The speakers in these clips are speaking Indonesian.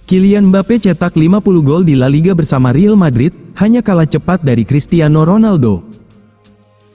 Kylian Mbappe cetak 50 gol di La Liga bersama Real Madrid, hanya kalah cepat dari Cristiano Ronaldo.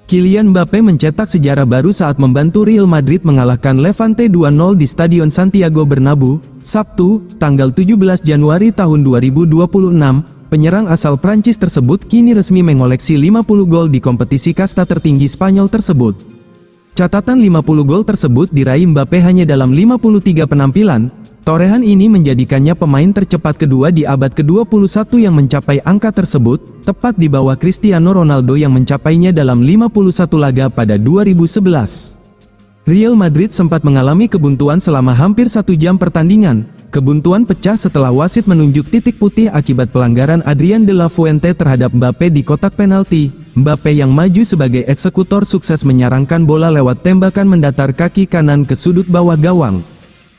Kylian Mbappe mencetak sejarah baru saat membantu Real Madrid mengalahkan Levante 2-0 di Stadion Santiago Bernabeu, Sabtu, tanggal 17 Januari tahun 2026. Penyerang asal Prancis tersebut kini resmi mengoleksi 50 gol di kompetisi kasta tertinggi Spanyol tersebut. Catatan 50 gol tersebut diraih Mbappe hanya dalam 53 penampilan. Torehan ini menjadikannya pemain tercepat kedua di abad ke-21 yang mencapai angka tersebut, tepat di bawah Cristiano Ronaldo yang mencapainya dalam 51 laga pada 2011. Real Madrid sempat mengalami kebuntuan selama hampir 1 jam pertandingan. Kebuntuan pecah setelah wasit menunjuk titik putih akibat pelanggaran Adrian de la Fuente terhadap Mbappe di kotak penalti. Mbappe yang maju sebagai eksekutor sukses menyarangkan bola lewat tembakan mendatar kaki kanan ke sudut bawah gawang.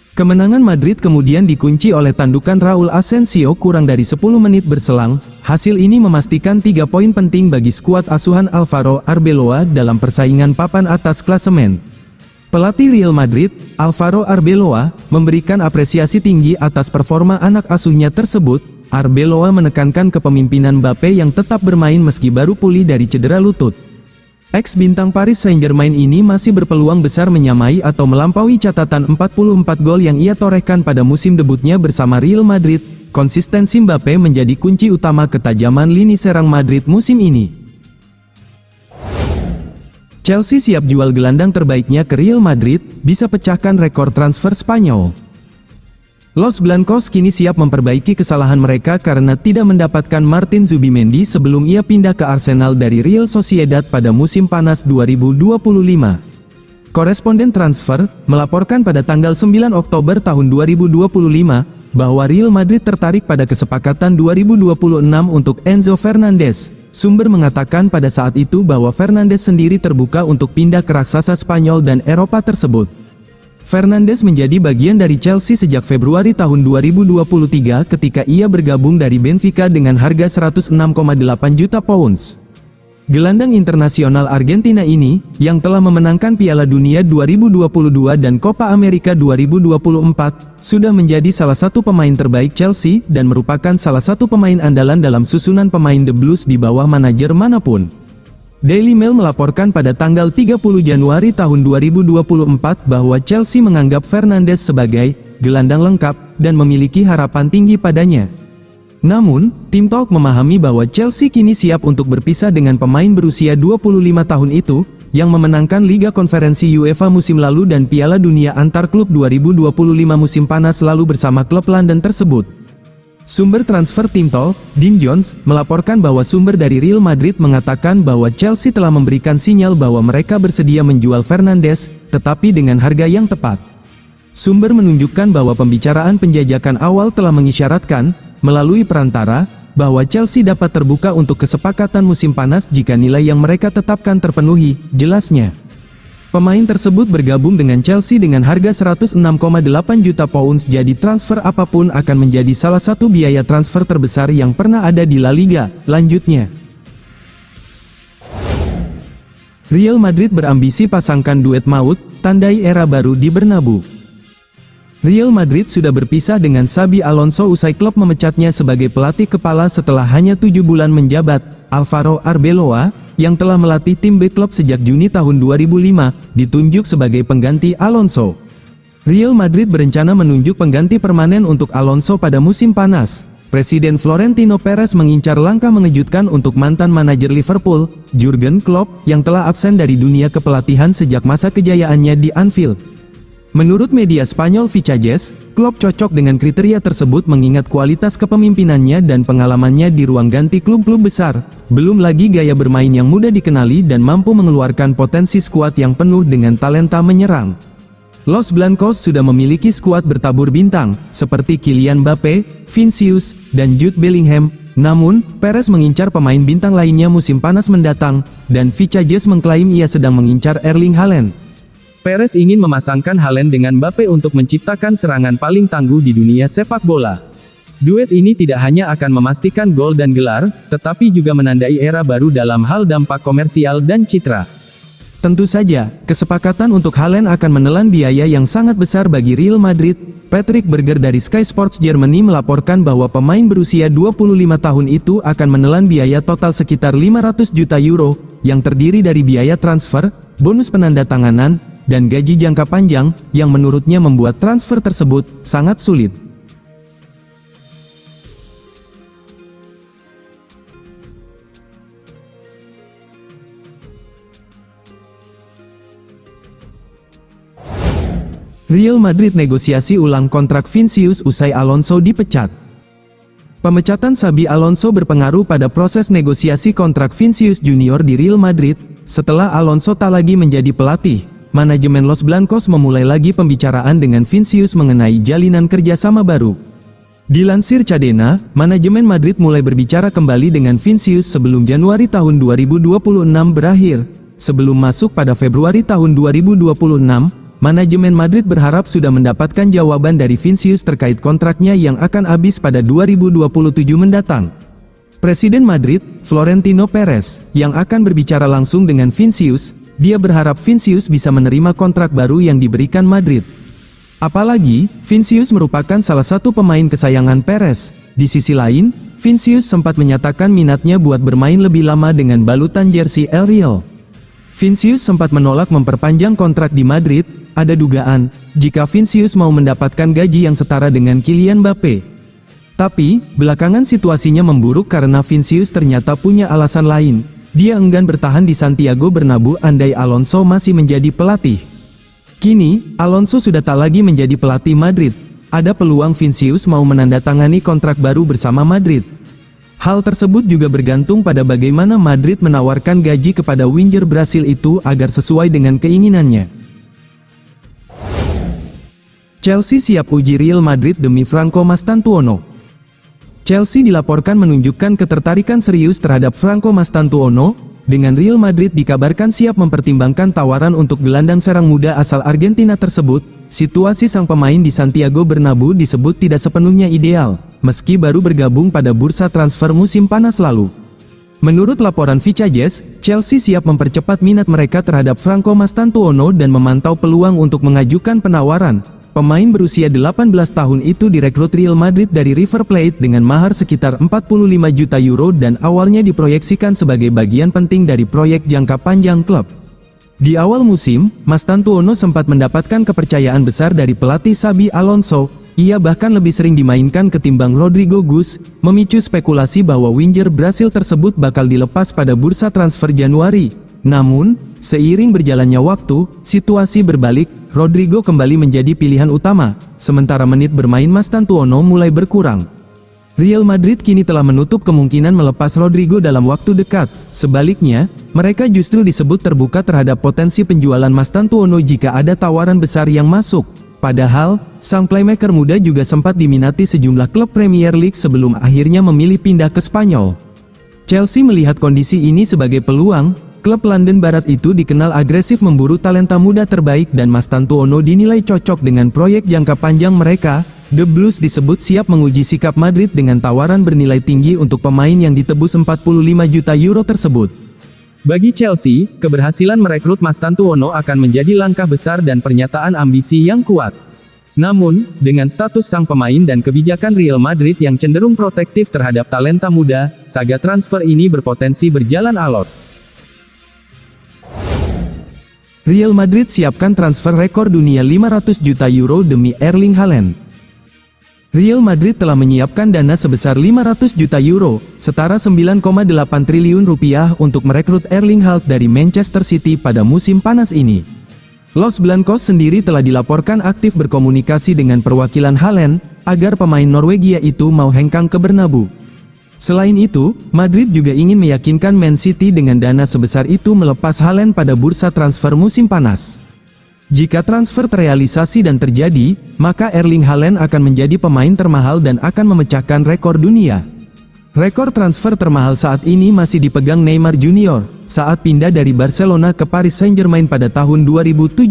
Kemenangan Madrid kemudian dikunci oleh tandukan Raul Asensio kurang dari 10 menit berselang. Hasil ini memastikan 3 poin penting bagi skuad asuhan Alvaro Arbeloa dalam persaingan papan atas klasemen. Pelatih Real Madrid, Alvaro Arbeloa, memberikan apresiasi tinggi atas performa anak asuhnya tersebut. Arbeloa menekankan kepemimpinan Mbappe yang tetap bermain meski baru pulih dari cedera lutut. Ex-bintang Paris Saint-Germain ini masih berpeluang besar menyamai atau melampaui catatan 44 gol yang ia torehkan pada musim debutnya bersama Real Madrid. Konsistensi Mbappe menjadi kunci utama ketajaman lini serang Madrid musim ini. Chelsea siap jual gelandang terbaiknya ke Real Madrid, bisa pecahkan rekor transfer Spanyol. Los Blancos kini siap memperbaiki kesalahan mereka karena tidak mendapatkan Martin Zubimendi sebelum ia pindah ke Arsenal dari Real Sociedad pada musim panas 2025. Koresponden transfer melaporkan pada tanggal 9 Oktober tahun 2025 bahwa Real Madrid tertarik pada kesepakatan 2026 untuk Enzo Fernandez. Sumber mengatakan pada saat itu bahwa Fernandes sendiri terbuka untuk pindah ke raksasa Spanyol dan Eropa tersebut. Fernandes menjadi bagian dari Chelsea sejak Februari tahun 2023 ketika ia bergabung dari Benfica dengan harga 106,8 juta pounds. Gelandang internasional Argentina ini, yang telah memenangkan Piala Dunia 2022 dan Copa America 2024, sudah menjadi salah satu pemain terbaik Chelsea dan merupakan salah satu pemain andalan dalam susunan pemain The Blues di bawah manajer manapun. Daily Mail melaporkan pada tanggal 30 Januari tahun 2024 bahwa Chelsea menganggap Fernandes sebagai gelandang lengkap dan memiliki harapan tinggi padanya. Namun, Tim Talk memahami bahwa Chelsea kini siap untuk berpisah dengan pemain berusia 25 tahun itu, yang memenangkan Liga Konferensi UEFA musim lalu dan Piala Dunia Antar Klub 2025 musim panas lalu bersama klub London tersebut. Sumber transfer Tim Talk, Dean Jones, melaporkan bahwa sumber dari Real Madrid mengatakan bahwa Chelsea telah memberikan sinyal bahwa mereka bersedia menjual Fernandes, tetapi dengan harga yang tepat. Sumber menunjukkan bahwa pembicaraan penjajakan awal telah mengisyaratkan, melalui perantara, bahwa Chelsea dapat terbuka untuk kesepakatan musim panas jika nilai yang mereka tetapkan terpenuhi, jelasnya. Pemain tersebut bergabung dengan Chelsea dengan harga 106,8 juta pounds, jadi transfer apapun akan menjadi salah satu biaya transfer terbesar yang pernah ada di La Liga, lanjutnya. Real Madrid berambisi pasangkan duet maut, tandai era baru di Bernabeu. Real Madrid sudah berpisah dengan Xabi Alonso usai klub memecatnya sebagai pelatih kepala setelah hanya 7 bulan menjabat. Alvaro Arbeloa, yang telah melatih tim B klub sejak Juni tahun 2005, ditunjuk sebagai pengganti Alonso. Real Madrid berencana menunjuk pengganti permanen untuk Alonso pada musim panas. Presiden Florentino Perez mengincar langkah mengejutkan untuk mantan manajer Liverpool, Jurgen Klopp, yang telah absen dari dunia kepelatihan sejak masa kejayaannya di Anfield. Menurut media Spanyol Fichajes, Klopp cocok dengan kriteria tersebut mengingat kualitas kepemimpinannya dan pengalamannya di ruang ganti klub-klub besar, belum lagi gaya bermain yang mudah dikenali dan mampu mengeluarkan potensi skuad yang penuh dengan talenta menyerang. Los Blancos sudah memiliki skuad bertabur bintang, seperti Kylian Mbappe, Vinicius, dan Jude Bellingham, namun, Perez mengincar pemain bintang lainnya musim panas mendatang, dan Fichajes mengklaim ia sedang mengincar Erling Haaland. Perez ingin memasangkan Haaland dengan Mbappe untuk menciptakan serangan paling tangguh di dunia sepak bola. Duet ini tidak hanya akan memastikan gol dan gelar, tetapi juga menandai era baru dalam hal dampak komersial dan citra. Tentu saja, kesepakatan untuk Haaland akan menelan biaya yang sangat besar bagi Real Madrid. Patrick Berger dari Sky Sports Germany melaporkan bahwa pemain berusia 25 tahun itu akan menelan biaya total sekitar 500 juta euro, yang terdiri dari biaya transfer, bonus penandatanganan, dan gaji jangka panjang, yang menurutnya membuat transfer tersebut sangat sulit. Real Madrid negosiasi ulang kontrak Vinicius usai Alonso dipecat. Pemecatan Xabi Alonso berpengaruh pada proses negosiasi kontrak Vinicius Junior di Real Madrid. Setelah Alonso tak lagi menjadi pelatih, manajemen Los Blancos memulai lagi pembicaraan dengan Vinicius mengenai jalinan kerjasama baru. Dilansir Cadena, manajemen Madrid mulai berbicara kembali dengan Vinicius sebelum Januari tahun 2026 berakhir. Sebelum masuk pada Februari tahun 2026, manajemen Madrid berharap sudah mendapatkan jawaban dari Vinicius terkait kontraknya yang akan habis pada 2027 mendatang. Presiden Madrid, Florentino Perez, yang akan berbicara langsung dengan Vinicius, dia berharap Vinicius bisa menerima kontrak baru yang diberikan Madrid. Apalagi, Vinicius merupakan salah satu pemain kesayangan Perez. Di sisi lain, Vinicius sempat menyatakan minatnya buat bermain lebih lama dengan balutan jersey El Real. Vinicius sempat menolak memperpanjang kontrak di Madrid. Ada dugaan, jika Vinicius mau mendapatkan gaji yang setara dengan Kylian Mbappe. Tapi, belakangan situasinya memburuk karena Vinicius ternyata punya alasan lain. Dia enggan bertahan di Santiago Bernabeu andai Alonso masih menjadi pelatih. Kini, Alonso sudah tak lagi menjadi pelatih Madrid. Ada peluang Vinicius mau menandatangani kontrak baru bersama Madrid. Hal tersebut juga bergantung pada bagaimana Madrid menawarkan gaji kepada winger Brasil itu agar sesuai dengan keinginannya. Chelsea siap uji Real Madrid demi Franco Mastantuono. Chelsea dilaporkan menunjukkan ketertarikan serius terhadap Franco Mastantuono, dengan Real Madrid dikabarkan siap mempertimbangkan tawaran untuk gelandang serang muda asal Argentina tersebut. Situasi sang pemain di Santiago Bernabeu disebut tidak sepenuhnya ideal, meski baru bergabung pada bursa transfer musim panas lalu. Menurut laporan Vicajes, Chelsea siap mempercepat minat mereka terhadap Franco Mastantuono dan memantau peluang untuk mengajukan penawaran. Pemain berusia 18 tahun itu direkrut Real Madrid dari River Plate dengan mahar sekitar 45 juta euro dan awalnya diproyeksikan sebagai bagian penting dari proyek jangka panjang klub. Di awal musim, Mastantuono sempat mendapatkan kepercayaan besar dari pelatih Xabi Alonso. Ia bahkan lebih sering dimainkan ketimbang Rodrigo Gus, memicu spekulasi bahwa winger Brasil tersebut bakal dilepas pada bursa transfer Januari. Namun, seiring berjalannya waktu, situasi berbalik. Rodrigo kembali menjadi pilihan utama, sementara menit bermain Mastantuono mulai berkurang. Real Madrid kini telah menutup kemungkinan melepas Rodrigo dalam waktu dekat. Sebaliknya, mereka justru disebut terbuka terhadap potensi penjualan Mastantuono jika ada tawaran besar yang masuk. Padahal, sang playmaker muda juga sempat diminati sejumlah klub Premier League sebelum akhirnya memilih pindah ke Spanyol. Chelsea melihat kondisi ini sebagai peluang. Klub London Barat itu dikenal agresif memburu talenta muda terbaik dan Mastantuono dinilai cocok dengan proyek jangka panjang mereka. The Blues disebut siap menguji sikap Madrid dengan tawaran bernilai tinggi untuk pemain yang ditebus 45 juta euro tersebut. Bagi Chelsea, keberhasilan merekrut Mastantuono akan menjadi langkah besar dan pernyataan ambisi yang kuat. Namun, dengan status sang pemain dan kebijakan Real Madrid yang cenderung protektif terhadap talenta muda, saga transfer ini berpotensi berjalan alot. Real Madrid siapkan transfer rekor dunia 500 juta euro demi Erling Haaland. Real Madrid telah menyiapkan dana sebesar 500 juta euro, setara 9,8 triliun rupiah untuk merekrut Erling Haaland dari Manchester City pada musim panas ini. Los Blancos sendiri telah dilaporkan aktif berkomunikasi dengan perwakilan Haaland, agar pemain Norwegia itu mau hengkang ke Bernabeu. Selain itu, Madrid juga ingin meyakinkan Man City dengan dana sebesar itu melepas Haaland pada bursa transfer musim panas. Jika transfer terrealisasi dan terjadi, maka Erling Haaland akan menjadi pemain termahal dan akan memecahkan rekor dunia. Rekor transfer termahal saat ini masih dipegang Neymar Junior, saat pindah dari Barcelona ke Paris Saint-Germain pada tahun 2017.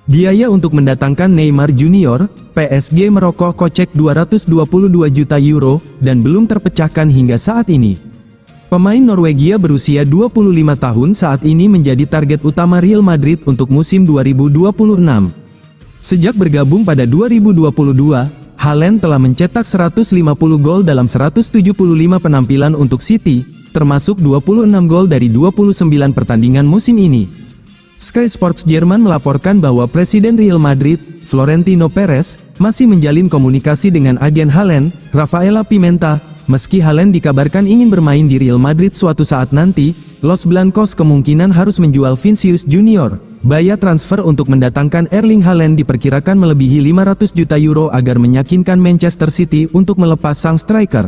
Biaya untuk mendatangkan Neymar Junior, PSG merogoh kocek 222 juta euro, dan belum terpecahkan hingga saat ini. Pemain Norwegia berusia 25 tahun saat ini menjadi target utama Real Madrid untuk musim 2026. Sejak bergabung pada 2022, Haaland telah mencetak 150 gol dalam 175 penampilan untuk City, termasuk 26 gol dari 29 pertandingan musim ini. Sky Sports Jerman melaporkan bahwa Presiden Real Madrid, Florentino Perez, masih menjalin komunikasi dengan agen Haaland, Rafaela Pimenta. Meski Haaland dikabarkan ingin bermain di Real Madrid suatu saat nanti, Los Blancos kemungkinan harus menjual Vinicius Junior. Biaya transfer untuk mendatangkan Erling Haaland diperkirakan melebihi 500 juta euro agar meyakinkan Manchester City untuk melepas sang striker.